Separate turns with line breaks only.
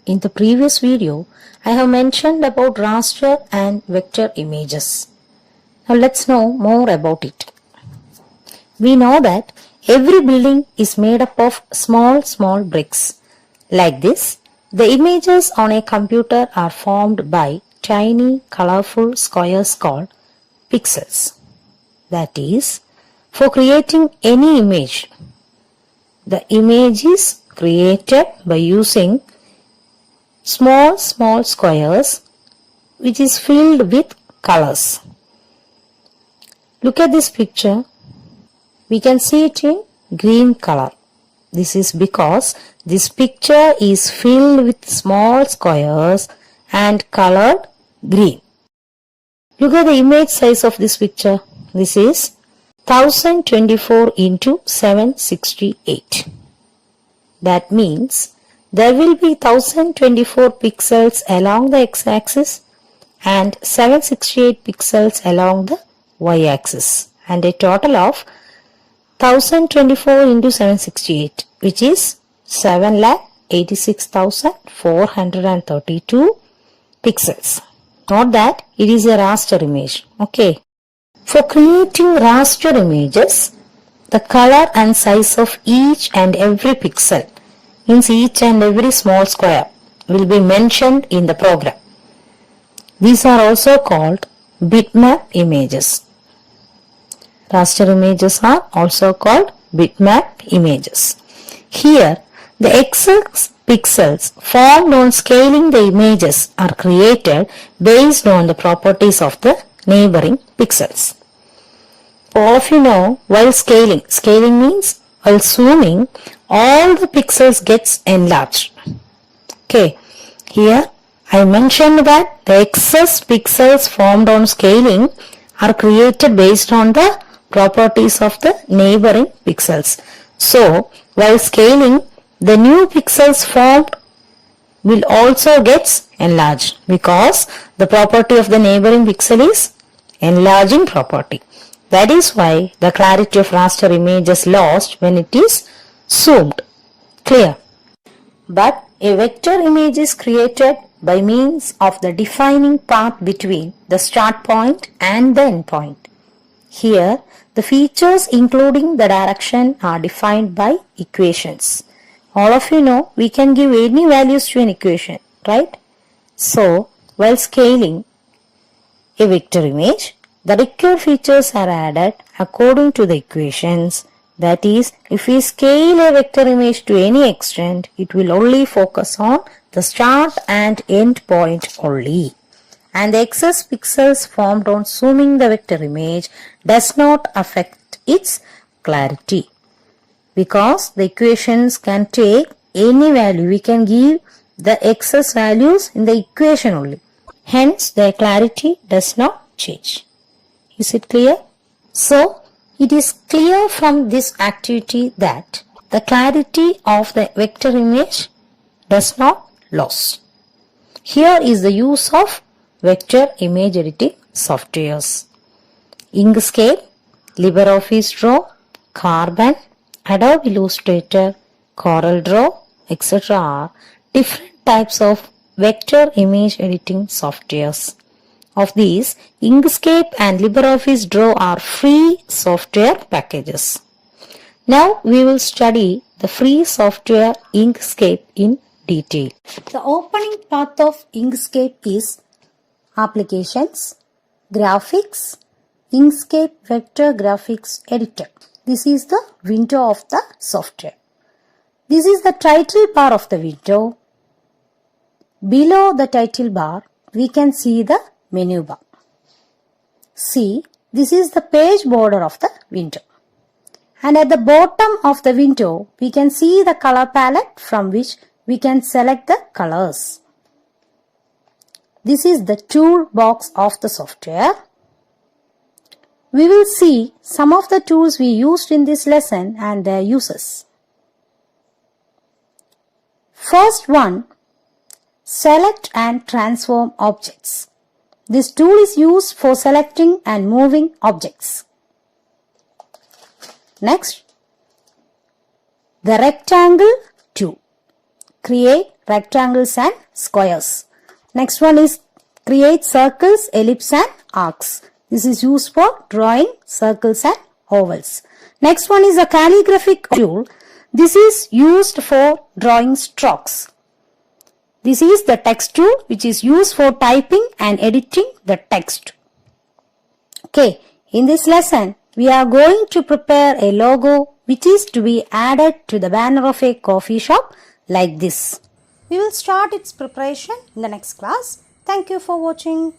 In the previous video, I have mentioned about raster and vector images. Now let's know more about it. We know that every building is made up of small bricks. Like this, the images on a computer are formed by tiny colorful squares called pixels. That is, for creating any image, the image is created by using small squares which is filled with colors. Look at this picture. We can see it in green color. This is because this picture is filled with small squares and colored green. Look at the image size of this picture. This is 1024 into 768. That means there will be 1024 pixels along the x-axis and 768 pixels along the y-axis, and a total of 1024 into 768, which is 7,86,432 pixels. Note that it is a raster image. Okay. For creating raster images, the color and size of each and every pixel, means each and every small square, will be mentioned in the program. These are also called bitmap images. Raster images are also called bitmap images. Here, the excess pixels formed on scaling the images are created based on the properties of the neighboring pixels. All of you know, while scaling means while zooming, all the pixels gets enlarged. Okay, here I mentioned that the excess pixels formed on scaling are created based on the properties of the neighboring pixels. So, while scaling, the new pixels formed will also get enlarged because the property of the neighboring pixel is enlarging property. That is why the clarity of raster image is lost when it is zoomed. Clear? But a vector image is created by means of the defining path between the start point and the end point. Here, the features including the direction are defined by equations. All of you know we can give any values to an equation, right? So, while scaling a vector image, the required features are added according to the equations. That is, if we scale a vector image to any extent, it will only focus on the start and end point only. And the excess pixels formed on zooming the vector image does not affect its clarity. Because the equations can take any value, we can give the excess values in the equation only. Hence, the clarity does not change. Is it clear? So, it is clear from this activity that the clarity of the vector image does not lose. Here is the use of vector image editing softwares. Inkscape, LibreOffice Draw, Carbon, Adobe Illustrator, CorelDRAW, etc. are different types of vector image editing softwares. Of these, Inkscape and LibreOffice Draw are free software packages. Now we will study the free software Inkscape in detail. The opening path of Inkscape is Applications, Graphics, Inkscape Vector Graphics Editor. This is the window of the software. This is the title bar of the window. Below the title bar, we can see the menu bar. See, this is the page border of the window. And at the bottom of the window, we can see the color palette from which we can select the colors. This is the toolbox of the software. We will see some of the tools we used in this lesson and their uses. First one, select and transform objects. This tool is used for selecting and moving objects. Next, the rectangle tool. Create rectangles and squares. Next one is create circles, ellipse and arcs. This is used for drawing circles and ovals. Next one is a calligraphic tool. This is used for drawing strokes. This is the text tool which is used for typing and editing the text. Okay, in this lesson, we are going to prepare a logo which is to be added to the banner of a coffee shop like this. We will start its preparation in the next class. Thank you for watching.